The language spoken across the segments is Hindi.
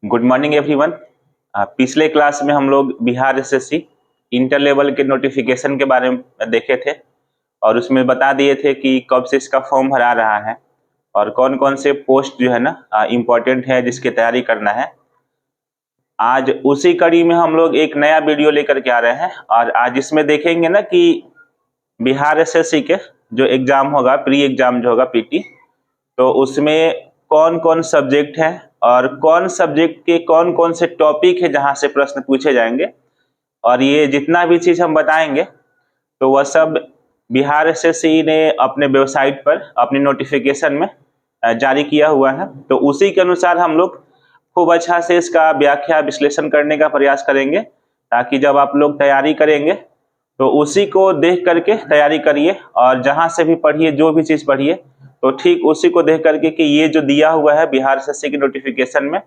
Good morning everyone. पिछले क्लास में हम लोग बिहार एसएससी इंटर लेवल के नोटिफिकेशन के बारे में देखे थे और उसमें बता दिए थे कि कब से इसका फॉर्म भरा रहा है और कौन कौन से पोस्ट जो है ना इम्पोर्टेंट है जिसकी तैयारी करना है। आज उसी कड़ी में हम लोग एक नया वीडियो लेकर के आ रहे हैं और आज इसमें देखेंगे ना कि बिहार एसएससी के जो एग्जाम होगा, प्री एग्जाम जो होगा पीटी, तो उसमें कौन कौन सब्जेक्ट है और कौन सब्जेक्ट के कौन कौन से टॉपिक है जहां से प्रश्न पूछे जाएंगे। और ये जितना भी चीज हम बताएंगे तो वह सब बिहार एसएससी ने अपने वेबसाइट पर अपनी नोटिफिकेशन में जारी किया हुआ है। तो उसी के अनुसार हम लोग खूब अच्छा से इसका व्याख्या विश्लेषण करने का प्रयास करेंगे ताकि जब आप लोग तैयारी करेंगे तो उसी को देख करके तैयारी करिए और जहां से भी पढ़िए, जो भी चीज पढ़िए तो ठीक उसी को देख करके कि ये जो दिया हुआ है बिहार एसएससी की नोटिफिकेशन में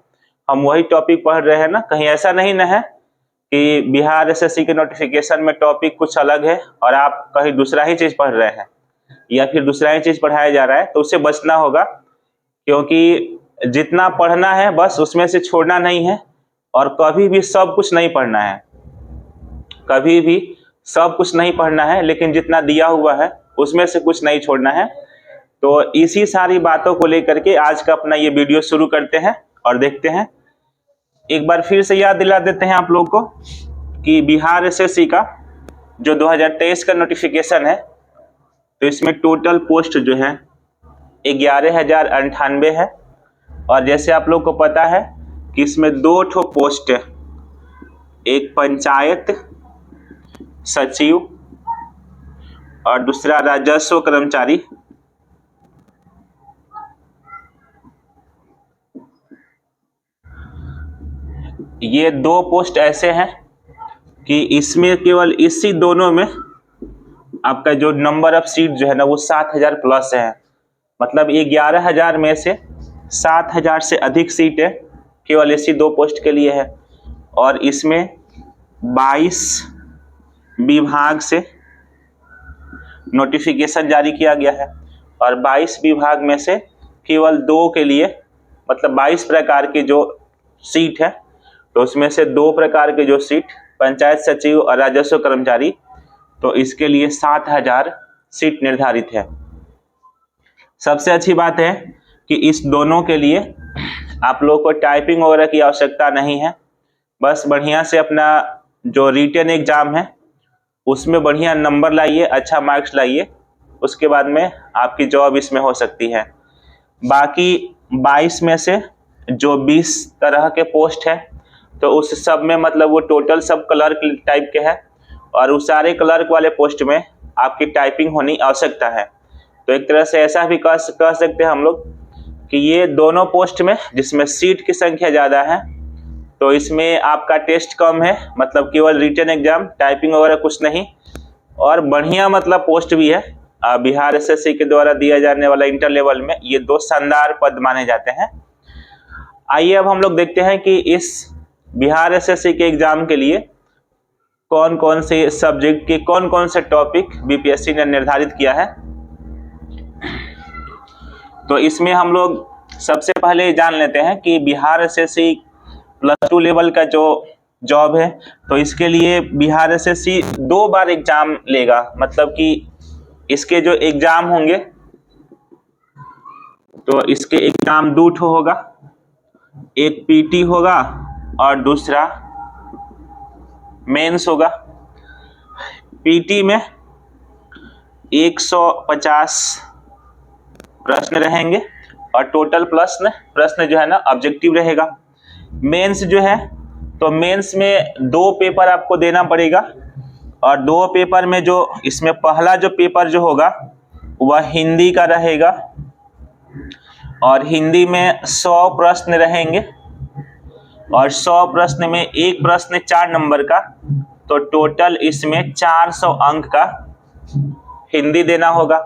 हम वही टॉपिक पढ़ रहे हैं ना, कहीं ऐसा नहीं न है कि बिहार एसएससी के नोटिफिकेशन में टॉपिक कुछ अलग है और आप कहीं दूसरा ही चीज पढ़ रहे हैं या फिर दूसरा ही चीज पढ़ाया जा रहा है। तो उससे बचना होगा क्योंकि जितना पढ़ना है बस उसमें से छोड़ना नहीं है और कभी भी सब कुछ नहीं पढ़ना है, कभी भी सब कुछ नहीं पढ़ना है, लेकिन जितना दिया हुआ है उसमें से कुछ नहीं छोड़ना है। तो इसी सारी बातों को लेकर के आज का अपना ये वीडियो शुरू करते हैं और देखते हैं। एक बार फिर से याद दिला देते हैं आप लोग को कि बिहार एसएससी का जो 2023 का नोटिफिकेशन है तो इसमें टोटल पोस्ट जो है 11,098 है और जैसे आप लोग को पता है कि इसमें 2 ठो पोस्ट है, एक पंचायत सचिव और दूसरा राजस्व कर्मचारी। ये 2 पोस्ट ऐसे हैं कि इसमें केवल इसी दोनों में आपका जो नंबर ऑफ सीट जो है ना वो 7,000 प्लस है। मतलब 11,000 में से 7,000 से अधिक सीटें केवल इसी 2 पोस्ट के लिए है और इसमें 22 विभाग से नोटिफिकेशन जारी किया गया है और 22 विभाग में से केवल 2 के लिए, मतलब 22 प्रकार की जो सीट है तो उसमें से 2 प्रकार के जो सीट पंचायत सचिव और राजस्व कर्मचारी, तो इसके लिए 7,000 सीट निर्धारित है। सबसे अच्छी बात है कि इस दोनों के लिए आप लोग को टाइपिंग वगैरह की आवश्यकता नहीं है, बस बढ़िया से अपना जो रिटन एग्जाम है उसमें बढ़िया नंबर लाइए, अच्छा मार्क्स लाइए, उसके बाद में आपकी जॉब इसमें हो सकती है। बाकी 22 में से जो 20 तरह के पोस्ट है तो उस सब में मतलब वो टोटल सब क्लर्क टाइप के हैं और उस सारे क्लर्क वाले पोस्ट में आपकी टाइपिंग होनी आवश्यकता है। तो एक तरह से ऐसा भी कह सकते हैं हम लोग कि ये दोनों पोस्ट में जिसमें सीट की संख्या ज़्यादा है तो इसमें आपका टेस्ट कम है, मतलब केवल रिटन एग्जाम, टाइपिंग वगैरह कुछ नहीं, और बढ़िया मतलब पोस्ट भी है। बिहार एसएससी के द्वारा दिया जाने वाला इंटर लेवल में ये 2 शानदार पद माने जाते हैं। आइए अब हम लोग देखते हैं कि इस बिहार एसएससी के एग्जाम के लिए कौन कौन से सब्जेक्ट के कौन कौन से टॉपिक बीपीएससी ने निर्धारित किया है। तो इसमें हम लोग सबसे पहले जान लेते हैं कि बिहार एसएससी +2 लेवल का जो जॉब है तो इसके लिए बिहार एसएससी 2 बार एग्जाम लेगा, मतलब कि इसके जो एग्जाम होंगे तो इसके एग्जाम 2 ठो होगा, एक पीटी होगा और दूसरा मेंस होगा। पीटी में 150 प्रश्न रहेंगे और टोटल प्रश्न जो है ना ऑब्जेक्टिव रहेगा। मेंस जो है तो मेंस में 2 पेपर आपको देना पड़ेगा और 2 पेपर में जो इसमें पहला जो पेपर जो होगा वह हिंदी का रहेगा और हिंदी में 100 प्रश्न रहेंगे और 100 प्रश्न में एक प्रश्न 4 नंबर का, तो टोटल इसमें 400 अंक का हिंदी देना होगा।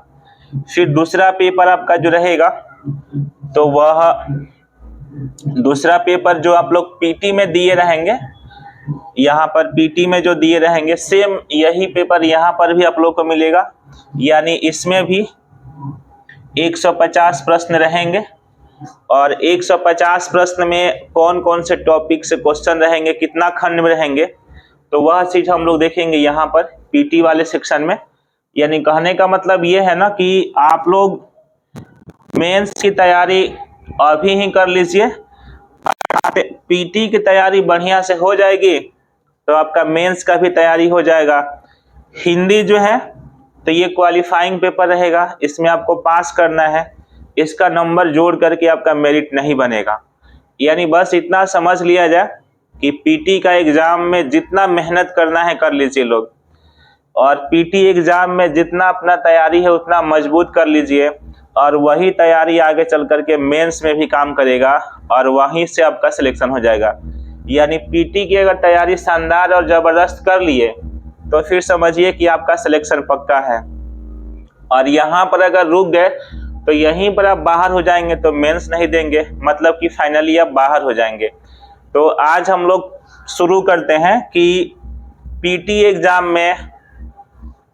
फिर दूसरा पेपर आपका जो रहेगा तो वह दूसरा पेपर जो आप लोग पीटी में दिए रहेंगे, यहाँ पर पीटी में जो दिए रहेंगे सेम यही पेपर यहाँ पर भी आप लोग को मिलेगा, यानी इसमें भी 150 प्रश्न रहेंगे और 150 प्रश्न में कौन कौन से टॉपिक से क्वेश्चन रहेंगे, कितना खंड में रहेंगे, तो वह चीज हम लोग देखेंगे यहाँ पर पीटी वाले सेक्शन में। यानी कहने का मतलब ये है ना कि आप लोग मेंस की तैयारी अभी ही कर लीजिए। पीटी की तैयारी बढ़िया से हो जाएगी तो आपका मेंस का भी तैयारी हो जाएगा। हिंदी जो है तो ये क्वालिफाइंग पेपर रहेगा, इसमें आपको पास करना है, इसका नंबर जोड़ करके आपका मेरिट नहीं बनेगा। यानी बस इतना समझ लिया जाए कि पीटी का एग्जाम में जितना मेहनत करना है कर लीजिए लोग, और पीटी एग्जाम में जितना अपना तैयारी है उतना मजबूत कर लीजिए, और वही तैयारी आगे चल करके मेंस में भी काम करेगा और वहीं से आपका सिलेक्शन हो जाएगा। यानी पीटी की अगर तैयारी शानदार और जबरदस्त कर लिए तो फिर समझिए कि आपका सिलेक्शन पक्का है। और यहाँ पर अगर रुक गए तो यहीं पर आप बाहर हो जाएंगे, तो मेंस नहीं देंगे, मतलब कि फाइनली आप बाहर हो जाएंगे। तो आज हम लोग शुरू करते हैं कि पीटी एग्जाम में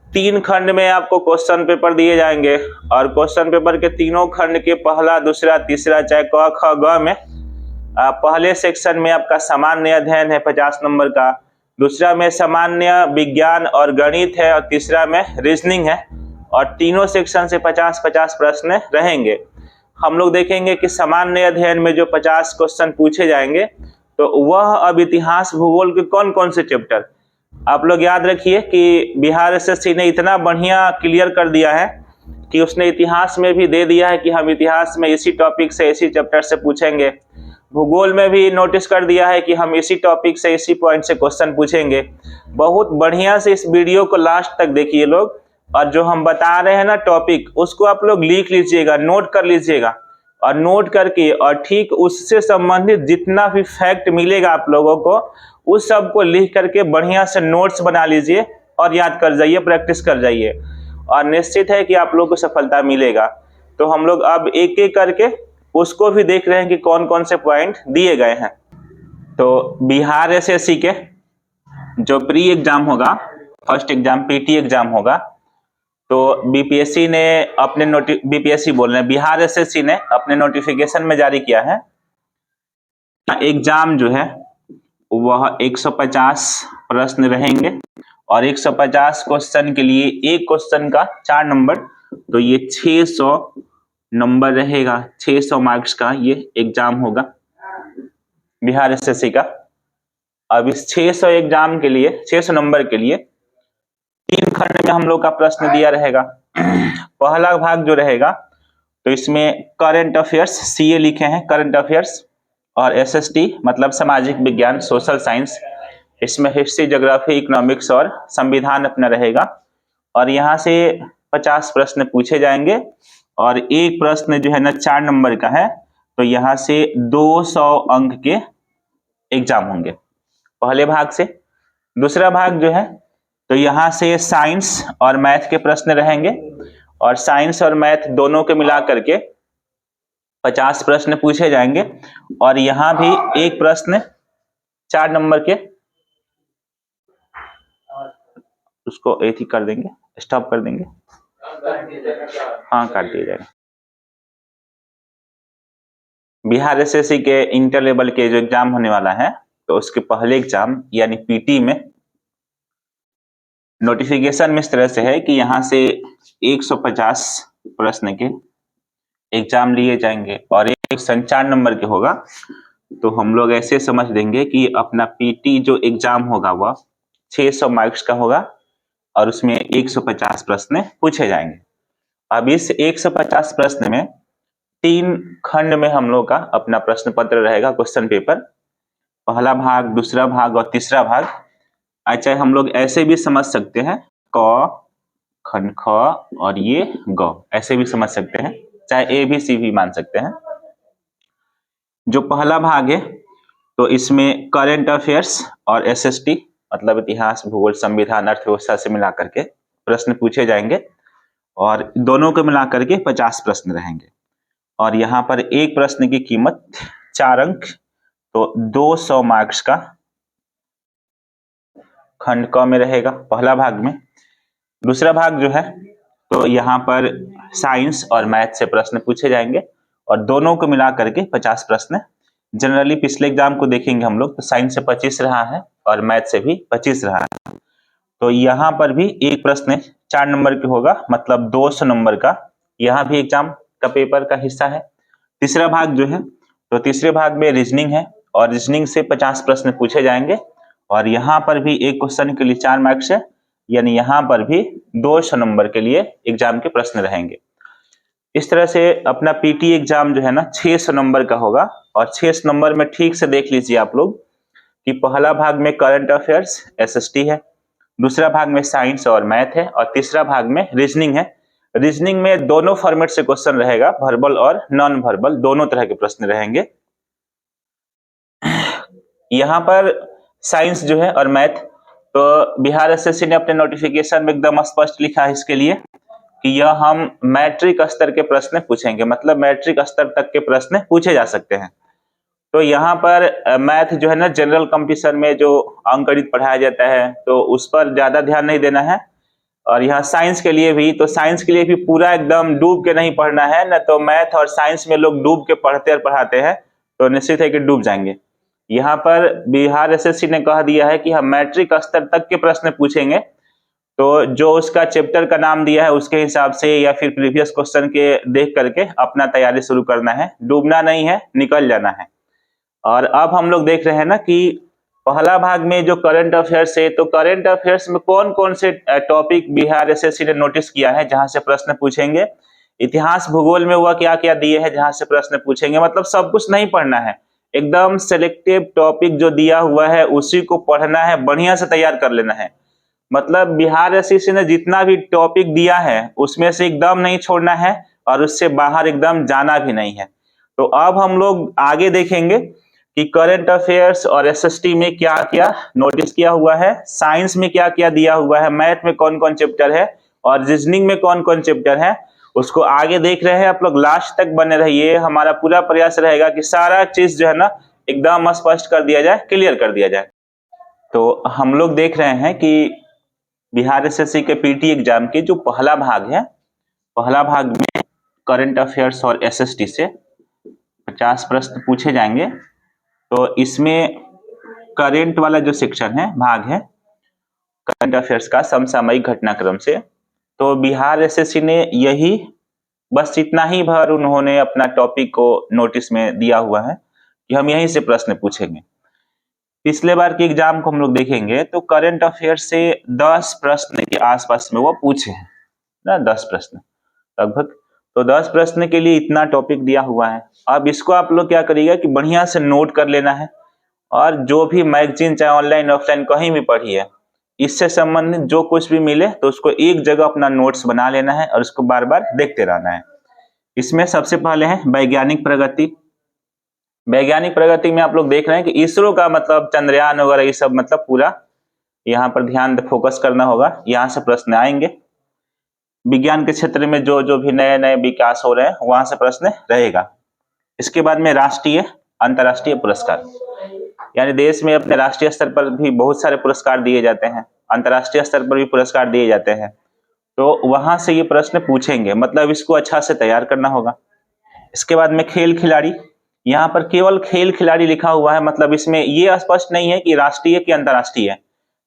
3 खंड में आपको क्वेश्चन पेपर दिए जाएंगे, और क्वेश्चन पेपर के तीनों खंड के पहला, दूसरा, तीसरा, चाहे क, ख, ग में पहले सेक्शन में आपका सामान्य अध्ययन है 50 नंबर का, दूसरा में सामान्य विज्ञान और गणित है, और तीसरा में रीजनिंग है, और तीनों सेक्शन से 50-50 प्रश्न रहेंगे। हम लोग देखेंगे कि सामान्य अध्ययन में जो 50 क्वेश्चन पूछे जाएंगे तो वह अब इतिहास भूगोल के कौन कौन से चैप्टर, आप लोग याद रखिए कि बिहार एसएससी ने इतना बढ़िया क्लियर कर दिया है कि उसने इतिहास में भी दे दिया है कि हम इतिहास में इसी टॉपिक से, इसी चैप्टर से पूछेंगे। भूगोल में भी नोटिस कर दिया है कि हम इसी टॉपिक से, इसी पॉइंट से क्वेश्चन पूछेंगे। बहुत बढ़िया से इस वीडियो को लास्ट तक देखिए लोग, और जो हम बता रहे हैं ना टॉपिक, उसको आप लोग लिख लीजिएगा, नोट कर लीजिएगा, और नोट करके और ठीक उससे संबंधित जितना भी फैक्ट मिलेगा आप लोगों को उस सब को लिख करके बढ़िया से नोट्स बना लीजिए और याद कर जाइए, प्रैक्टिस कर जाइए, और निश्चित है कि आप लोगों को सफलता मिलेगा। तो हम लोग अब एक एक करके उसको भी देख रहे हैं कि कौन कौन से पॉइंट दिए गए हैं। तो बिहार एसएससी के जो प्री एग्जाम होगा, फर्स्ट एग्जाम पीटी एग्जाम होगा, तो बीपीएससी ने अपने बीपीएससी बोल रहे हैं, बिहार एसएससी ने अपने नोटिफिकेशन में जारी किया है एग्जाम जो है वह 150 प्रश्न रहेंगे, और 150 क्वेश्चन के लिए एक क्वेश्चन का 4 नंबर, तो ये 600 नंबर रहेगा, 600 मार्क्स का ये एग्जाम होगा बिहार एसएससी का। अब इस 600 एग्जाम के लिए, 600 नंबर के लिए 3 खंड में हम लोग का प्रश्न दिया रहेगा। पहला भाग जो रहेगा तो इसमें करंट अफेयर्स, सीए लिखे हैं करंट अफेयर्स, और एसएसटी मतलब सामाजिक विज्ञान, सोशल साइंस, इसमें हिस्ट्री, ज्योग्राफी, इकोनॉमिक्स और संविधान अपना रहेगा। और यहाँ से 50 प्रश्न पूछे जाएंगे, और एक प्रश्न जो है ना 4 नंबर का है, तो यहाँ से 200 अंक के एग्जाम होंगे पहले भाग से। दूसरा भाग जो है तो यहाँ से साइंस और मैथ के प्रश्न रहेंगे, और साइंस और मैथ दोनों के मिला करके 50 प्रश्न पूछे जाएंगे, और यहाँ भी एक प्रश्न 4 नंबर के, उसको एक ही कर देंगे, स्टॉप कर देंगे, हाँ काट दिया जाएगा। बिहार एसएससी के इंटर लेवल के जो एग्जाम होने वाला है तो उसके पहले एग्जाम यानी पीटी में नोटिफिकेशन में इस तरह से है कि यहाँ से 150 प्रश्न के एग्जाम लिए जाएंगे, और एक 4 नंबर के होगा। तो हम लोग ऐसे समझ देंगे कि अपना पीटी जो एग्जाम होगा वह 600 मार्क्स का होगा, और उसमें 150 प्रश्न पूछे जाएंगे। अब इस 150 प्रश्न में 3 खंड में हम लोग का अपना प्रश्न पत्र रहेगा, क्वेश्चन पेपर, पहला भाग, दूसरा भाग और तीसरा भाग। अच्छा, हम लोग ऐसे भी समझ सकते हैं क, खंड ख और ये ग, ऐसे भी समझ सकते हैं, चाहे ए भी सी भी मान सकते हैं। जो पहला भाग है तो इसमें करंट अफेयर्स और एसएसटी मतलब इतिहास, भूगोल, संविधान, अर्थव्यवस्था से मिला करके प्रश्न पूछे जाएंगे, और दोनों को मिला करके 50 प्रश्न रहेंगे, और यहाँ पर एक प्रश्न की कीमत 4 अंक, तो 200 मार्क्स का खंड क में रहेगा पहला भाग में। दूसरा भाग जो है तो यहाँ पर साइंस और मैथ से प्रश्न पूछे जाएंगे, और दोनों को मिला करके 50 प्रश्न। जनरली पिछले एग्जाम को देखेंगे हम लोग तो साइंस से 25 रहा है और मैथ से भी 25 रहा है। तो यहाँ पर भी एक प्रश्न 4 नंबर के होगा, मतलब 200 नंबर का यहाँ भी एग्जाम का पेपर का हिस्सा है। तीसरा भाग जो है, तो तीसरे भाग में रीजनिंग है और रीजनिंग से 50 प्रश्न पूछे जाएंगे और यहाँ पर भी एक क्वेश्चन के लिए 4 मार्क्स है, यानी यहाँ पर भी 200 नंबर के लिए एग्जाम के प्रश्न रहेंगे। इस तरह से अपना पीटी एग्जाम जो है ना 600 नंबर का होगा और 600 नंबर में ठीक से देख लीजिए आप लोग कि पहला भाग में करंट अफेयर्स एसएसटी है, दूसरा भाग में साइंस और मैथ है और तीसरा भाग में रीजनिंग है। रीजनिंग में दोनों फॉर्मेट से क्वेश्चन रहेगा, वर्बल और नॉन वर्बल दोनों तरह के प्रश्न रहेंगे। यहाँ पर साइंस जो है और मैथ, तो बिहार एसएससी ने अपने नोटिफिकेशन में एकदम स्पष्ट लिखा है इसके लिए कि यह हम मैट्रिक स्तर के प्रश्न पूछेंगे, मतलब मैट्रिक स्तर तक के प्रश्न पूछे जा सकते हैं। तो यहाँ पर मैथ जो है ना जनरल कंपटीशन में जो अंकगणित पढ़ाया जाता है तो उस पर ज्यादा ध्यान नहीं देना है, और यहाँ साइंस के लिए भी, तो साइंस के लिए भी पूरा एकदम डूब के नहीं पढ़ना है, न तो मैथ और साइंस में लोग डूब के पढ़ते और पढ़ाते हैं तो निश्चित है कि डूब जाएंगे। यहाँ पर बिहार एसएससी ने कह दिया है कि हम मैट्रिक स्तर तक के प्रश्न पूछेंगे, तो जो उसका चैप्टर का नाम दिया है उसके हिसाब से या फिर प्रीवियस क्वेश्चन के देख करके अपना तैयारी शुरू करना है, डूबना नहीं है, निकल जाना है। और अब हम लोग देख रहे हैं ना कि पहला भाग में जो करंट अफेयर्स है, तो करंट अफेयर्स में कौन कौन से टॉपिक बिहार एसएससी ने नोटिस किया है जहां से प्रश्न पूछेंगे। इतिहास भूगोल में वह क्या क्या दिए हैं जहां से प्रश्न पूछेंगे, मतलब सब कुछ नहीं पढ़ना है, एकदम सेलेक्टिव टॉपिक जो दिया हुआ है उसी को पढ़ना है, बढ़िया से तैयार कर लेना है। मतलब बिहार एसएससी ने जितना भी टॉपिक दिया है उसमें से एकदम नहीं छोड़ना है और उससे बाहर एकदम जाना भी नहीं है। तो अब हम लोग आगे देखेंगे कि करंट अफेयर्स और एसएसटी में क्या क्या नोटिस किया हुआ है, साइंस में क्या क्या दिया हुआ है, मैथ में कौन कौन चैप्टर है और रीजनिंग में कौन कौन चैप्टर है, उसको आगे देख रहे हैं। आप लोग लास्ट तक बने रहिए, हमारा पूरा प्रयास रहेगा कि सारा चीज जो है ना एकदम स्पष्ट कर दिया जाए, क्लियर कर दिया जाए। तो हम लोग देख रहे हैं कि बिहार एसएससी के पीटी एग्जाम के जो पहला भाग है, पहला भाग में करंट अफेयर्स और एसएसटी से 50 प्रश्न पूछे जाएंगे। तो इसमें करंट वाला जो सेक्शन है, भाग है करंट अफेयर्स का समसामयिक घटनाक्रम से, तो बिहार एसएससी ने यही बस इतना ही भर उन्होंने अपना टॉपिक को नोटिस में दिया हुआ है कि हम यहीं से प्रश्न पूछेंगे। पिछले बार के एग्जाम को हम लोग देखेंगे तो करंट अफेयर्स से 10 प्रश्न के आसपास में वो पूछे हैं ना, 10 प्रश्न लगभग। तो 10 प्रश्न के लिए इतना टॉपिक दिया हुआ है। अब इसको आप लोग क्या करिएगा कि बढ़िया से नोट कर लेना है और जो भी मैगजीन चाहे ऑनलाइन ऑफलाइन कहीं भी पढ़िए, इससे संबंधित जो कुछ भी मिले तो उसको एक जगह अपना नोट्स बना लेना है और उसको बार बार देखते रहना है। इसमें सबसे पहले है वैज्ञानिक प्रगति। वैज्ञानिक प्रगति में आप लोग देख रहे हैं कि इसरो का मतलब चंद्रयान वगैरह ये सब, मतलब पूरा यहाँ पर ध्यान फोकस करना होगा, यहाँ से प्रश्न आएंगे। विज्ञान के क्षेत्र में जो जो भी नए नए विकास हो रहे हैं वहां से प्रश्न रहेगा। इसके बाद में राष्ट्रीय अंतर्राष्ट्रीय पुरस्कार, यानी देश में अपने राष्ट्रीय स्तर पर भी बहुत सारे पुरस्कार दिए जाते हैं, अंतर्राष्ट्रीय स्तर पर भी पुरस्कार दिए जाते हैं, तो वहां से ये प्रश्न पूछेंगे, मतलब इसको अच्छा से तैयार करना होगा। इसके बाद में खेल खिलाड़ी, यहाँ पर केवल खेल खिलाड़ी लिखा हुआ है, मतलब इसमें ये स्पष्ट नहीं है कि राष्ट्रीय कि अंतर्राष्ट्रीय है,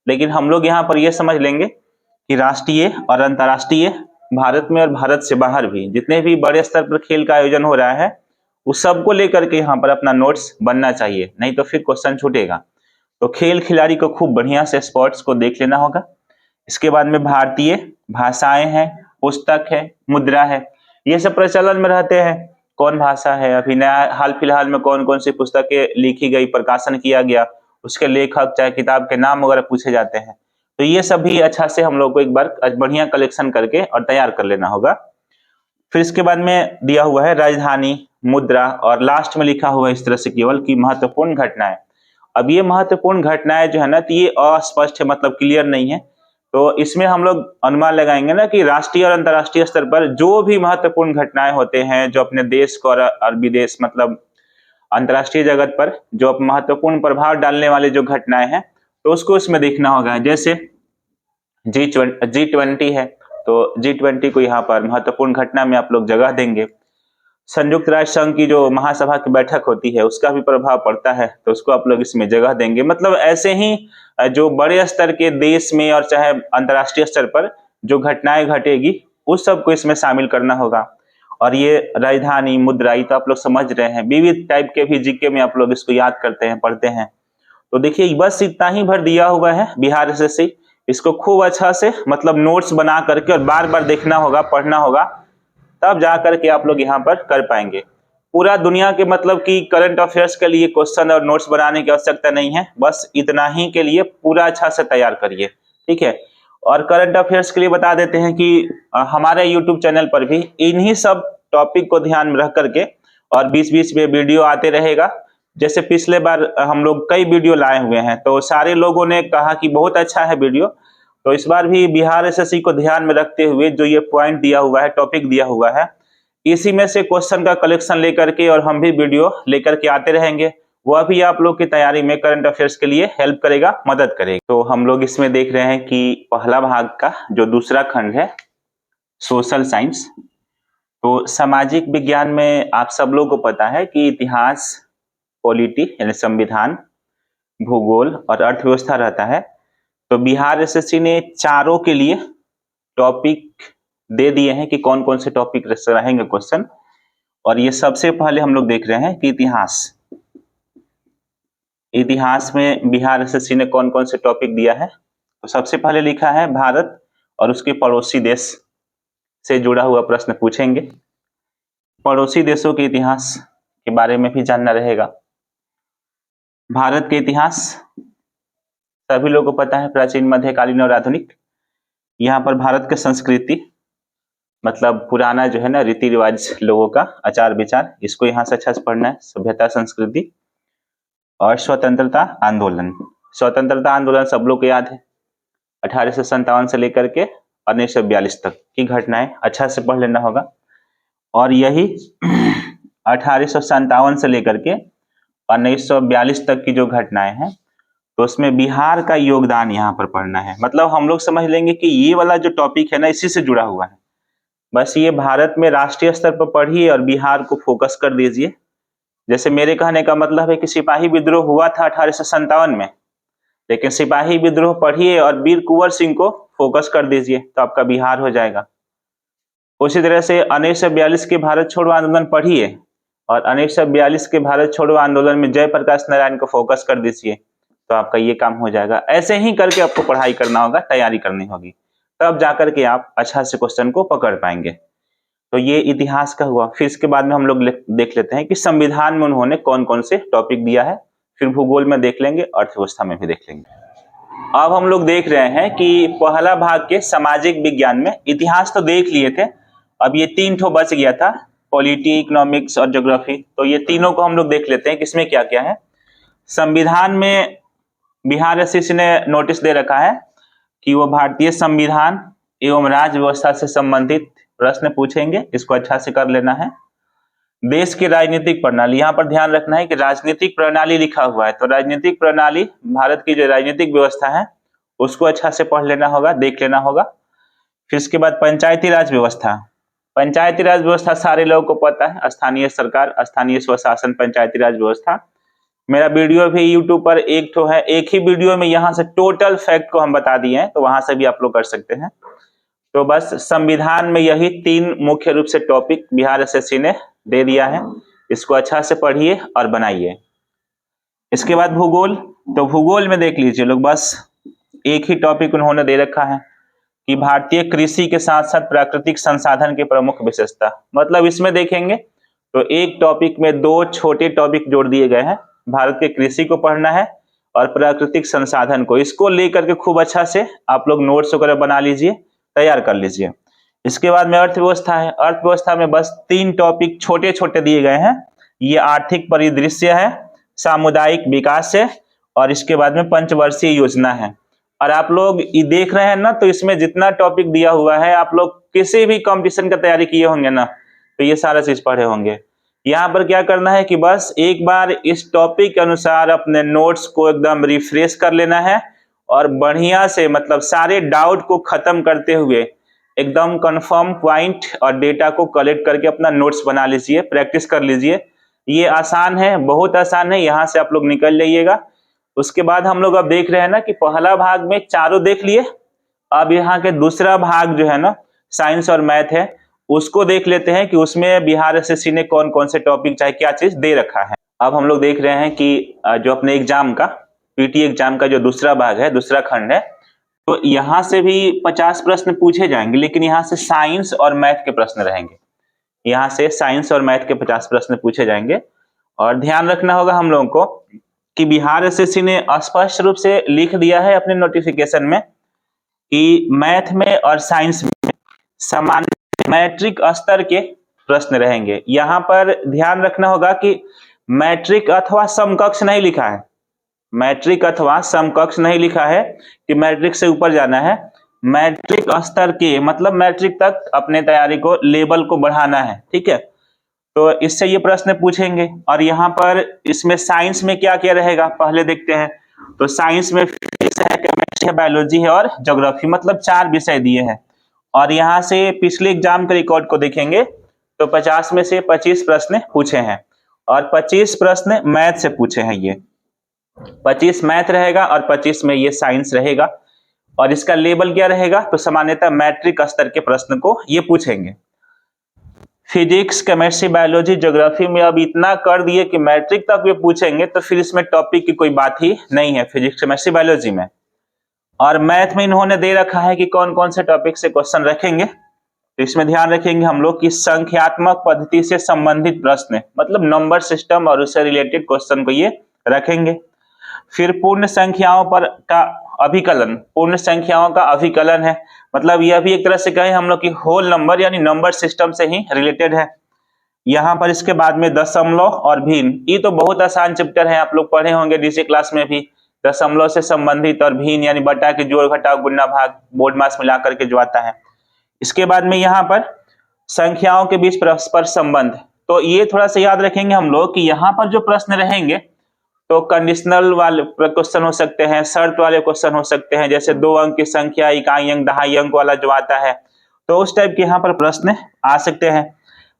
लेकिन हम लोग यहाँ पर ये समझ लेंगे कि राष्ट्रीय और अंतर्राष्ट्रीय, भारत में और भारत से बाहर भी जितने भी बड़े स्तर पर खेल का आयोजन हो रहा है उस सबको लेकर के यहाँ पर अपना नोट्स बनना चाहिए, नहीं तो फिर क्वेश्चन छूटेगा। तो खेल खिलाड़ी को खूब बढ़िया से स्पोर्ट्स को देख लेना होगा। इसके बाद में भारतीय भाषाएं हैं, पुस्तक है, मुद्रा है, ये सब प्रचलन में रहते हैं। कौन भाषा है, अभी नया हाल फिलहाल में कौन कौन सी पुस्तकें लिखी गई, प्रकाशन किया गया, उसके लेखक चाहे किताब के नाम वगैरह पूछे जाते हैं। तो ये सब भी अच्छा से हम लोग को एक बार बढ़िया कलेक्शन करके और तैयार कर लेना होगा। फिर इसके बाद में दिया हुआ है राजधानी, मुद्रा, और लास्ट में लिखा हुआ है इस तरह से केवल कि महत्वपूर्ण घटनाएं। अब ये महत्वपूर्ण घटनाएं जो है ना, तो ये अस्पष्ट है, मतलब क्लियर नहीं है। तो इसमें हम लोग अनुमान लगाएंगे ना कि राष्ट्रीय और अंतर्राष्ट्रीय स्तर पर जो भी महत्वपूर्ण घटनाएं होते हैं जो अपने देश को और विदेश, मतलब अंतर्राष्ट्रीय जगत पर जो महत्वपूर्ण प्रभाव डालने वाले जो घटनाएं हैं, तो उसको इसमें देखना होगा। जैसे G20 है, तो G20 को यहाँ पर महत्वपूर्ण घटना में आप लोग जगह देंगे। संयुक्त राष्ट्र संघ की जो महासभा की बैठक होती है उसका भी प्रभाव पड़ता है, तो उसको आप लोग इसमें जगह देंगे। मतलब ऐसे ही जो बड़े स्तर के देश में और चाहे अंतर्राष्ट्रीय स्तर पर जो घटनाएं घटेगी उस सब को इसमें शामिल करना होगा। और ये राजधानी, मुद्रा, ये तो आप लोग समझ रहे हैं, विविध टाइप के भी जीके में आप लोग इसको याद करते हैं, पढ़ते हैं। तो देखिए बस इतना ही भर दिया हुआ है बिहार एसएससी। इसको खूब अच्छा से मतलब नोट्स बना करके और बार बार देखना होगा, पढ़ना होगा, तब जा करके आप लोग यहाँ पर कर पाएंगे। पूरा दुनिया के मतलब कि करंट अफेयर्स के लिए क्वेश्चन और नोट्स बनाने की आवश्यकता नहीं है, बस इतना ही के लिए पूरा अच्छा से तैयार करिए, ठीक है। और करंट अफेयर्स के लिए बता देते हैं कि हमारे यूट्यूब चैनल पर भी इन्हीं सब टॉपिक को ध्यान में रख करके और बीच बीच में वीडियो आते रहेगा। जैसे पिछले बार हम लोग कई वीडियो लाए हुए हैं, तो सारे लोगों ने कहा कि बहुत अच्छा है वीडियो, तो इस बार भी बिहार एसएससी को ध्यान में रखते हुए जो ये पॉइंट दिया हुआ है, टॉपिक दिया हुआ है, इसी में से क्वेश्चन का कलेक्शन लेकर के और हम भी वीडियो लेकर के आते रहेंगे। वह भी आप लोग की तैयारी में करंट अफेयर्स के लिए हेल्प करेगा, मदद करेगा। तो हम लोग इसमें देख रहे हैं कि पहला भाग का जो दूसरा खंड है सोशल साइंस। तो सामाजिक विज्ञान में आप सब लोगों को पता है कि इतिहास, पॉलिटी यानी संविधान, भूगोल और अर्थव्यवस्था रहता है। तो बिहार एसएससी ने चारों के लिए टॉपिक दे दिए हैं कि कौन कौन से टॉपिक रहेंगे क्वेश्चन। और ये सबसे पहले हम लोग देख रहे हैं कि इतिहास में बिहार एसएससी ने कौन कौन से टॉपिक दिया है। तो सबसे पहले लिखा है भारत और उसके पड़ोसी देश से जुड़ा हुआ प्रश्न पूछेंगे। पड़ोसी देशों के इतिहास के बारे में भी जानना रहेगा। भारत के इतिहास सभी लोगों को पता है, प्राचीन, मध्यकालीन और आधुनिक। यहाँ पर भारत की संस्कृति मतलब पुराना जो है ना रीति रिवाज, लोगों का आचार विचार, इसको यहाँ से अच्छा से पढ़ना है। सभ्यता, संस्कृति और स्वतंत्रता आंदोलन। स्वतंत्रता आंदोलन सब लोग को याद है, 1857 से लेकर के 1942 तक की घटनाएं अच्छा से पढ़ लेना होगा। और यही 1857 से लेकर के 1942 तक की जो घटनाएं हैं, तो उसमें बिहार का योगदान यहाँ पर पढ़ना है। मतलब हम लोग समझ लेंगे कि ये वाला जो टॉपिक है ना इसी से जुड़ा हुआ है। बस ये भारत में राष्ट्रीय स्तर पर पढ़िए और बिहार को फोकस कर दीजिए। जैसे मेरे कहने का मतलब है कि सिपाही विद्रोह हुआ था 1857 में, लेकिन सिपाही विद्रोह पढ़िए और वीर कुंवर सिंह को फोकस कर दीजिए तो आपका बिहार हो जाएगा। उसी तरह से 1942 के भारत छोड़ो आंदोलन पढ़िए और 1942 के भारत छोड़ो आंदोलन में जयप्रकाश नारायण को फोकस कर दीजिए तो आपका ये काम हो जाएगा। ऐसे ही करके आपको पढ़ाई करना होगा, तैयारी करनी होगी, तब जाकर के आप अच्छा से क्वेश्चन को पकड़ पाएंगे। तो ये इतिहास का हुआ। फिर इसके बाद में हम लोग देख लेते हैं कि संविधान में उन्होंने कौन कौन से टॉपिक दिया है। फिर भूगोल में देख लेंगे, अर्थव्यवस्था में भी देख लेंगे। अब हम लोग देख रहे हैं कि पहला भाग के सामाजिक विज्ञान में इतिहास तो देख लिए थे, अब ये 3 ठो बच गया था, पॉलिटी, इकोनॉमिक्स और ज्योग्राफी। तो ये तीनों को हम लोग देख लेते हैं कि इसमें क्या क्या है। संविधान में बिहार एसएससी ने नोटिस दे रखा है कि वो भारतीय संविधान एवं राज्य व्यवस्था से संबंधित प्रश्न पूछेंगे, इसको अच्छा से कर लेना है। देश की राजनीतिक प्रणाली, यहाँ पर ध्यान रखना है कि राजनीतिक प्रणाली लिखा हुआ है, तो राजनीतिक प्रणाली, भारत की जो राजनीतिक व्यवस्था है उसको अच्छा से पढ़ लेना होगा, देख लेना होगा। फिर इसके बाद पंचायती राज व्यवस्था। पंचायती राज व्यवस्था सारे लोगों को पता है, स्थानीय सरकार, स्थानीय स्वशासन, पंचायती राज व्यवस्था। मेरा वीडियो भी यूट्यूब पर एक ठो है, एक ही वीडियो में यहाँ से टोटल फैक्ट को हम बता दिए हैं, तो वहां से भी आप लोग कर सकते हैं। तो बस संविधान में यही 3 मुख्य रूप से टॉपिक बिहार एसएससी ने दे दिया है, इसको अच्छा से पढ़िए और बनाइए। इसके बाद भूगोल। तो भूगोल में देख लीजिए लोग, बस एक ही टॉपिक उन्होंने दे रखा है कि भारतीय कृषि के साथ साथ प्राकृतिक संसाधन की प्रमुख विशेषता। मतलब इसमें देखेंगे तो एक टॉपिक में 2 छोटे टॉपिक जोड़ दिए गए हैं, भारत के कृषि को पढ़ना है और प्राकृतिक संसाधन को। इसको लेकर के खूब अच्छा से आप लोग नोट्स वगैरह बना लीजिए, तैयार कर लीजिए। इसके बाद में अर्थव्यवस्था है। अर्थव्यवस्था में बस 3 टॉपिक छोटे छोटे दिए गए हैं, ये आर्थिक परिदृश्य है, सामुदायिक विकास है और इसके बाद में पंचवर्षीय योजना है। और आप लोग ये देख रहे हैं ना, तो इसमें जितना टॉपिक दिया हुआ है, आप लोग किसी भी कंपटीशन का तैयारी किए होंगे ना, तो ये सारा चीज पढ़े होंगे। यहाँ पर क्या करना है कि बस एक बार इस टॉपिक के अनुसार अपने नोट्स को एकदम रिफ्रेश कर लेना है और बढ़िया से मतलब सारे डाउट को खत्म करते हुए एकदम कंफर्म पॉइंट और डेटा को कलेक्ट करके अपना नोट्स बना लीजिए, प्रैक्टिस कर लीजिए। ये आसान है, बहुत आसान है, यहाँ से आप लोग निकल जाइएगा। उसके बाद हम लोग अब देख रहे हैं ना कि पहला भाग में चारों देख लिए, अब यहाँ के दूसरा भाग जो है ना साइंस और मैथ है, उसको देख लेते हैं कि उसमें बिहार एसएससी ने कौन कौन से टॉपिक चाहे क्या चीज दे रखा है। अब हम लोग देख रहे हैं कि जो अपने एग्जाम का पीटी एग्जाम का जो दूसरा भाग है, दूसरा खंड है, तो यहाँ से भी 50 प्रश्न पूछे जाएंगे, लेकिन यहाँ से साइंस और मैथ के प्रश्न रहेंगे। यहाँ से साइंस और मैथ के 50 प्रश्न पूछे जाएंगे। और ध्यान रखना होगा हम लोगों को कि बिहार एसएससी ने स्पष्ट रूप से लिख दिया है अपने नोटिफिकेशन में कि मैथ में और साइंस में सामान्य मैट्रिक स्तर के प्रश्न रहेंगे। यहाँ पर ध्यान रखना होगा कि मैट्रिक अथवा समकक्ष नहीं लिखा है, मैट्रिक अथवा समकक्ष नहीं लिखा है कि मैट्रिक से ऊपर जाना है। मैट्रिक स्तर के मतलब मैट्रिक तक अपने तैयारी को लेवल को बढ़ाना है, ठीक है। तो इससे ये प्रश्न पूछेंगे। और यहाँ पर इसमें साइंस में क्या क्या रहेगा पहले देखते हैं। तो साइंस में फिजिक्स है, केमिस्ट्री है, बायोलॉजी है और ज्योग्राफी, मतलब 4 विषय दिए हैं। और यहाँ से पिछले एग्जाम के रिकॉर्ड को देखेंगे तो 50 में से 25 प्रश्न पूछे हैं और 25 प्रश्न मैथ से पूछे हैं। ये 25 मैथ रहेगा और 25 में ये साइंस रहेगा। और इसका लेवल क्या रहेगा, तो सामान्यतः मैट्रिक स्तर के प्रश्न को ये पूछेंगे। फिजिक्स, केमिस्ट्री, बायोलॉजी, ज्योग्राफी में अब इतना कर दिए कि मैट्रिक तक ये पूछेंगे, तो फिर इसमें टॉपिक की कोई बात ही नहीं है फिजिक्स, केमिस्ट्री, बायोलॉजी में। और मैथ में इन्होंने दे रखा है कि कौन कौन से टॉपिक से क्वेश्चन रखेंगे। तो इसमें ध्यान रखेंगे हम लोग कि संख्यात्मक पद्धति से संबंधित प्रश्न, मतलब नंबर सिस्टम और उससे रिलेटेड क्वेश्चन को ये रखेंगे। फिर पूर्ण संख्याओं पर का अभिकलन, पूर्ण संख्याओं का अभिकलन है, मतलब यह भी एक तरह से कहें हम लोग की होल नंबर यानी नंबर सिस्टम से ही रिलेटेड है। यहाँ पर इसके बाद में दशमलव और भिन्न, ये तो बहुत आसान चैप्टर है, आप लोग पढ़े होंगे डीसी क्लास में भी। दशमलव से संबंधित और भिन्न यानी बटा के जोड़ घटाव गुणा भाग बोर्ड मास मिलाकर के जो आता है। इसके बाद में यहाँ पर संख्याओं के बीच परस्पर संबंध, तो ये थोड़ा सा याद रखेंगे हम लोग कि यहाँ पर जो प्रश्न रहेंगे तो कंडीशनल वाले क्वेश्चन हो सकते हैं, शर्त वाले क्वेश्चन हो सकते हैं, जैसे 2 अंक की संख्या, इकाई अंक, दहाई अंक वाला जो आता है, तो उस टाइप के यहाँ पर प्रश्न आ सकते हैं।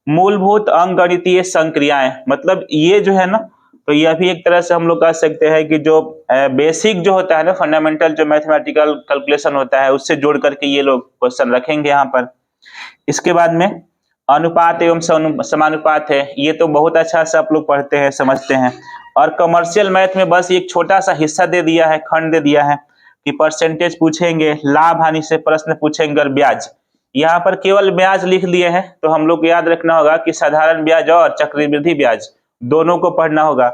मूलभूत अंकगणितीय संक्रियाएं, मतलब ये जो है ना, तो यह भी एक तरह से हम लोग कह सकते हैं कि जो बेसिक जो होता है ना, फंडामेंटल जो मैथमेटिकल कैलकुलेशन होता है, उससे जोड़ करके ये लोग क्वेश्चन रखेंगे यहाँ पर। इसके बाद में अनुपात एवं समानुपात है, ये तो बहुत अच्छा से आप लोग पढ़ते हैं, समझते हैं। और कमर्शियल मैथ में बस एक छोटा सा हिस्सा दे दिया है, खंड दे दिया है कि परसेंटेज पूछेंगे, लाभ हानि से प्रश्न पूछेंगे और ब्याज। यहाँ पर केवल ब्याज लिख दिए हैं, तो हम लोग को याद रखना होगा कि साधारण ब्याज और चक्रवृद्धि ब्याज दोनों को पढ़ना होगा।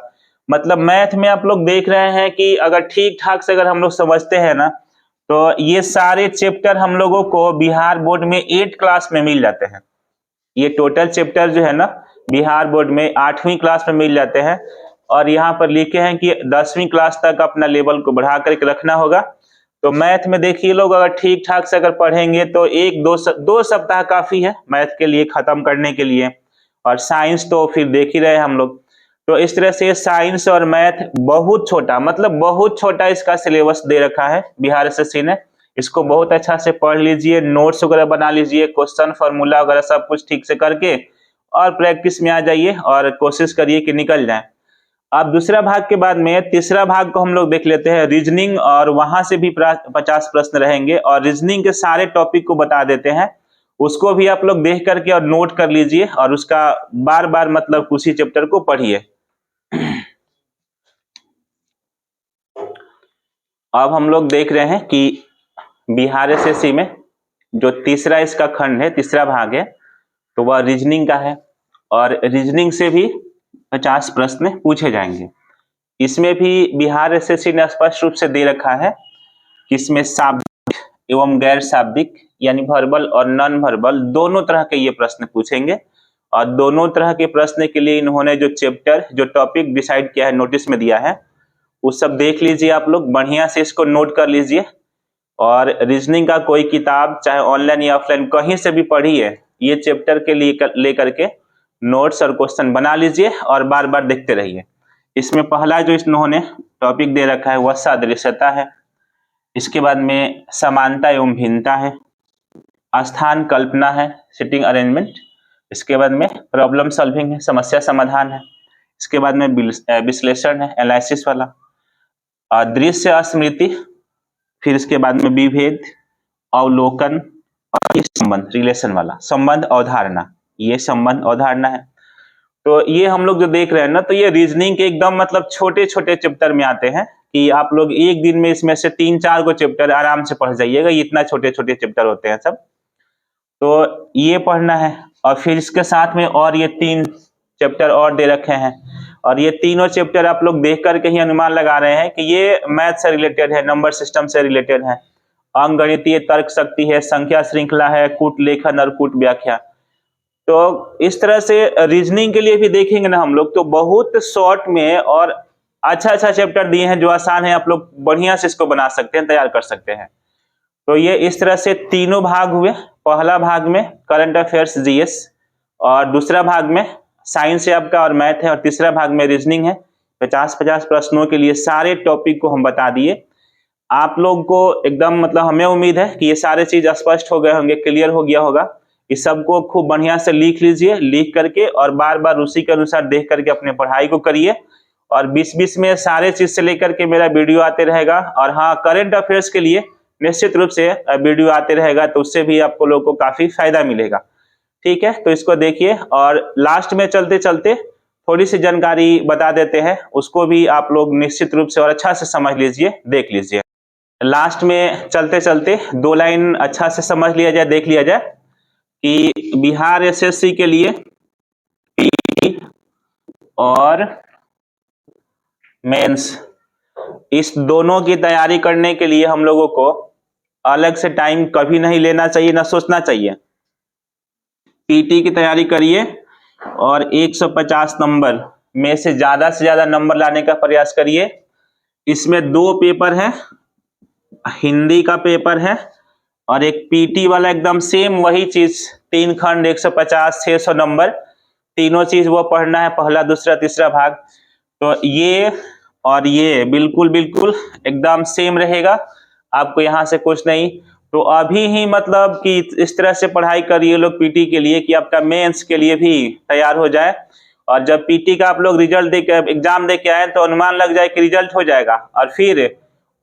मतलब मैथ में आप लोग देख रहे हैं कि अगर ठीक ठाक से अगर हम लोग समझते हैं ना, तो ये सारे चैप्टर हम लोगों को बिहार बोर्ड में 8 क्लास में मिल जाते हैं। ये टोटल चैप्टर जो है ना बिहार बोर्ड में 8वीं क्लास में मिल जाते हैं। और यहाँ पर लिखे हैं कि 10वीं क्लास तक अपना लेवल को बढ़ा करके रखना होगा। तो मैथ में देखिए लोग अगर ठीक ठाक से अगर पढ़ेंगे तो 1-2 सप्ताह काफी है मैथ के लिए खत्म करने के लिए। और साइंस तो फिर देख ही रहे हम लोग। तो इस तरह से साइंस और मैथ बहुत छोटा, मतलब बहुत छोटा इसका सिलेबस दे रखा है बिहार एसएससी ने। इसको बहुत अच्छा से पढ़ लीजिए, नोट्स वगैरह बना लीजिए, क्वेश्चन फॉर्मूला वगैरह सब कुछ ठीक से करके और प्रैक्टिस में आ जाइए और कोशिश करिए कि निकल जाए। अब दूसरा भाग के बाद में तीसरा भाग को हम लोग देख लेते हैं, रीजनिंग, और वहां से भी 50 प्रश्न रहेंगे और रीजनिंग के सारे टॉपिक को बता देते हैं। उसको भी आप लोग देख करके और नोट कर लीजिए और उसका बार बार मतलब उसी चैप्टर को पढ़िए। अब हम लोग देख रहे हैं कि बिहार एसएससी में जो तीसरा इसका खंड है, तीसरा भाग है, तो वह रीजनिंग का है। और रीजनिंग से भी 50 प्रश्न पूछे जाएंगे। इसमें भी बिहार एसएससी ने स्पष्ट रूप से दे रखा है कि इसमें शाब्दिक एवं गैर शाब्दिक यानी वर्बल और नॉन वर्बल दोनों तरह के ये प्रश्न पूछेंगे। और दोनों तरह के प्रश्न के लिए इन्होंने जो चैप्टर, जो टॉपिक डिसाइड किया है, नोटिस में दिया है, वो सब देख लीजिए आप लोग, बढ़िया से इसको नोट कर लीजिए। और रीजनिंग का कोई किताब चाहे ऑनलाइन या ऑफलाइन कहीं से भी पढ़िए, ये चैप्टर के लिए लेकर के नोट्स और क्वेश्चन बना लीजिए और बार बार देखते रहिए। इसमें पहला जो इन्होंने टॉपिक दे रखा है वह सादृश्यता है। इसके बाद में समानता एवं भिन्नता है। स्थान कल्पना है, सिटिंग अरेंजमेंट। इसके बाद में प्रॉब्लम सॉल्विंग है, समस्या समाधान है। इसके बाद में विश्लेषण है, एनालिसिस वाला। दृश्य स्मृति, फिर इसके बाद में विभेद, अवलोकन और संबंध, रिलेशन वाला, संबंध अवधारणा। ये संबंध अवधारणा है। तो ये हम लोग जो देख रहे हैं ना, तो ये रीजनिंग के एकदम मतलब छोटे छोटे चैप्टर में आते हैं कि आप लोग एक दिन में इसमें से 3-4 को चैप्टर आराम से पढ़ जाइएगा। इतना छोटे छोटे चैप्टर होते हैं सब, तो ये पढ़ना है। और फिर इसके साथ में और ये 3 चैप्टर और दे रखे हैं, और ये तीनों चैप्टर आप लोग देख करके ही अनुमान लगा रहे हैं कि ये मैथ से रिलेटेड है, नंबर सिस्टम से रिलेटेड है, अंकगणितीय तर्क शक्ति है, संख्या श्रृंखला है, कूट लेखन और कूट व्याख्या। तो इस तरह से रीजनिंग के लिए भी देखेंगे ना हम लोग, तो बहुत शॉर्ट में और अच्छा अच्छा चैप्टर दिए हैं जो आसान है। आप लोग बढ़िया से इसको बना सकते हैं, तैयार कर सकते हैं। तो ये इस तरह से तीनों भाग हुए। पहला भाग में करंट अफेयर्स जीएस, और दूसरा भाग में साइंस है आपका और मैथ है, और तीसरा भाग में रीजनिंग है। 50-50 प्रश्नों के लिए सारे टॉपिक को हम बता दिए। आप लोग को एकदम मतलब हमें उम्मीद है कि ये सारे चीज स्पष्ट हो गए होंगे, क्लियर हो गया होगा। इस सबको खूब बढ़िया से लिख लीजिए, लिख करके और बार बार उसी के अनुसार देख करके अपने पढ़ाई को करिए। और 20-20 में सारे चीज से लेकर के मेरा वीडियो आते रहेगा। और हाँ, करंट अफेयर्स के लिए निश्चित रूप से वीडियो आते रहेगा, तो उससे भी आपको लोगों को काफी फायदा मिलेगा। ठीक है, तो इसको देखिए। और लास्ट में चलते चलते थोड़ी सी जानकारी बता देते हैं, उसको भी आप लोग निश्चित रूप से और अच्छा से समझ लीजिए, देख लीजिए। लास्ट में चलते चलते 2 लाइन अच्छा से समझ लिया जाए, देख लिया जाए कि बिहार एसएससी के लिए पीटी और मेंस, इस दोनों की तैयारी करने के लिए हम लोगों को अलग से टाइम कभी नहीं लेना चाहिए, ना सोचना चाहिए। पीटी की तैयारी करिए और 150 नंबर में से ज्यादा नंबर लाने का प्रयास करिए। इसमें 2 पेपर है, हिंदी का पेपर है और एक पीटी वाला एकदम सेम वही चीज, 3 खंड 150 600 नंबर, तीनों चीज वो पढ़ना है, पहला दूसरा तीसरा भाग। तो ये और ये बिल्कुल बिल्कुल एकदम सेम रहेगा, आपको यहाँ से कुछ नहीं। तो अभी ही मतलब कि इस तरह से पढ़ाई करिए लोग पीटी के लिए कि आपका मेंस के लिए भी तैयार हो जाए। और जब पीटी का आप लोग रिजल्ट दे के एग्जाम दे के आए तो अनुमान लग जाए कि रिजल्ट हो जाएगा, और फिर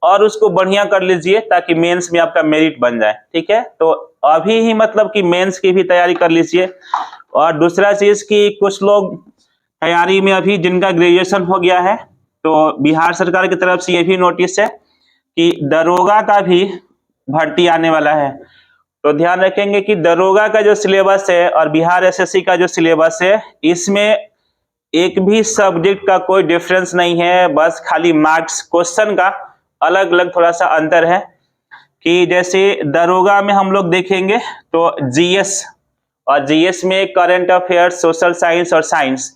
और उसको बढ़िया कर लीजिए ताकि मेंस में आपका मेरिट बन जाए। ठीक है, तो अभी ही मतलब कि मेंस की भी तैयारी कर लीजिए। और दूसरा चीज कि कुछ लोग तैयारी में अभी जिनका ग्रेजुएशन हो गया है, तो बिहार सरकार की तरफ से ये भी नोटिस है कि दरोगा का भी भर्ती आने वाला है। तो ध्यान रखेंगे कि दरोगा का जो सिलेबस है और बिहार एसएससी का जो सिलेबस है, इसमें एक भी सब्जेक्ट का कोई डिफरेंस नहीं है, बस खाली मार्क्स क्वेश्चन का अलग अलग थोड़ा सा अंतर है। कि जैसे दरोगा में हम लोग देखेंगे तो जीएस, और जीएस में करंट अफेयर्स, सोशल साइंस और साइंस,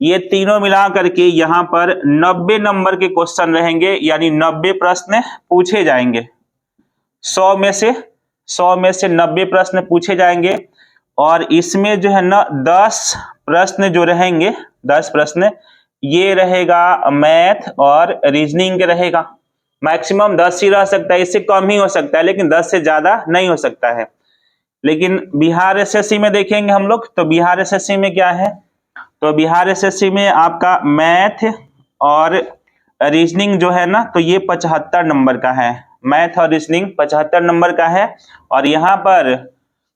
ये तीनों मिला करके यहाँ पर 90 नंबर के क्वेश्चन रहेंगे, यानी 90 प्रश्न पूछे जाएंगे। 100 में से 90 प्रश्न पूछे जाएंगे। और इसमें जो है ना 10 प्रश्न जो रहेंगे, 10 प्रश्न ये रहेगा मैथ और रीजनिंग के रहेगा। मैक्सिमम 10 ही रह सकता है, इससे कम ही हो सकता है, लेकिन 10 से ज्यादा नहीं हो सकता है। लेकिन बिहार एसएससी में देखेंगे हम लोग, तो बिहार एसएससी में क्या है, तो बिहार एसएससी में आपका मैथ और रीजनिंग जो है ना, तो ये 75 नंबर का है। मैथ और रीजनिंग 75 नंबर का है, और यहाँ पर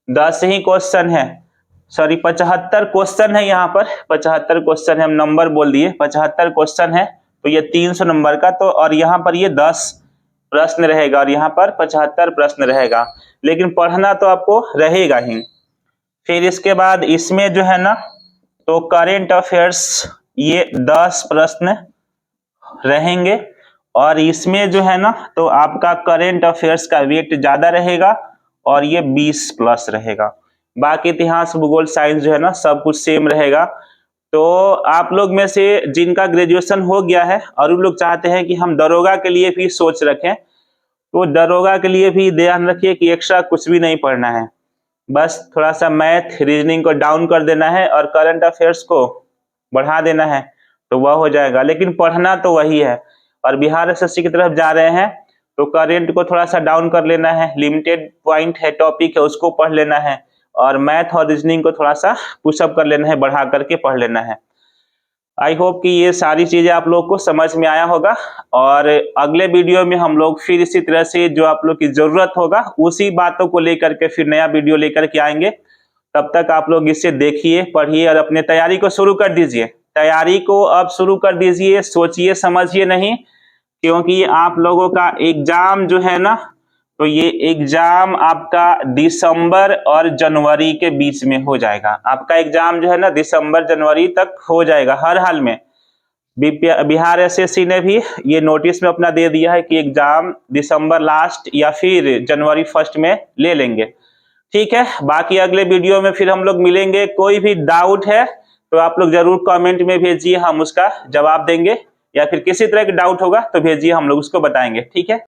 10 ही क्वेश्चन है, सॉरी 75 क्वेश्चन है। यहाँ पर 75 क्वेश्चन है, हम नंबर बोल दिए, 75 क्वेश्चन है, तो ये 300 नंबर का। तो और यहाँ पर ये 10 प्रश्न रहेगा और यहाँ पर 75 प्रश्न रहेगा, लेकिन पढ़ना तो आपको रहेगा ही। फिर इसके बाद इसमें जो है ना, तो करेंट अफेयर्स ये 10 प्रश्न रहेंगे, और इसमें जो है ना, तो आपका करेंट अफेयर्स का वेट ज्यादा रहेगा और ये 20 प्लस रहेगा। बाकी इतिहास, भूगोल, साइंस जो है ना, सब कुछ सेम रहेगा। तो आप लोग में से जिनका ग्रेजुएशन हो गया है और उन लोग चाहते हैं कि हम दरोगा के लिए भी सोच रखें, तो दरोगा के लिए भी ध्यान रखिए कि एक्स्ट्रा कुछ भी नहीं पढ़ना है, बस थोड़ा सा मैथ रीजनिंग को डाउन कर देना है और करंट अफेयर्स को बढ़ा देना है, तो वह हो जाएगा। लेकिन पढ़ना तो वही है। और बिहार एसएससी की तरफ जा रहे हैं तो करेंट को थोड़ा सा डाउन कर लेना है, लिमिटेड पॉइंट है, टॉपिक है, उसको पढ़ लेना है, और मैथ और रीजनिंग को थोड़ा सा पुशअप कर लेना है, बढ़ा करके पढ़ लेना है। आई होप कि ये सारी चीजें आप लोग को समझ में आया होगा, और अगले वीडियो में हम लोग फिर इसी तरह से जो आप लोग की जरूरत होगा उसी बातों को लेकर के फिर नया वीडियो लेकर के आएंगे। तब तक आप लोग इसे देखिए, पढ़िए और अपने तैयारी को शुरू कर दीजिए। तैयारी को अब शुरू कर दीजिए, सोचिए समझिए नहीं, क्योंकि आप लोगों का एग्जाम जो है ना, तो ये एग्जाम आपका दिसंबर और जनवरी के बीच में हो जाएगा। आपका एग्जाम जो है ना दिसंबर जनवरी तक हो जाएगा हर हाल में। बिहार एसएससी ने भी ये नोटिस में अपना दे दिया है कि एग्जाम दिसंबर लास्ट या फिर जनवरी फर्स्ट में ले लेंगे। ठीक है, बाकी अगले वीडियो में फिर हम लोग मिलेंगे। कोई भी डाउट है तो आप लोग जरूर कमेंट में भेजिए, हम उसका जवाब देंगे, या फिर किसी तरह की डाउट होगा तो भेजिए, हम लोग उसको बताएंगे। ठीक है।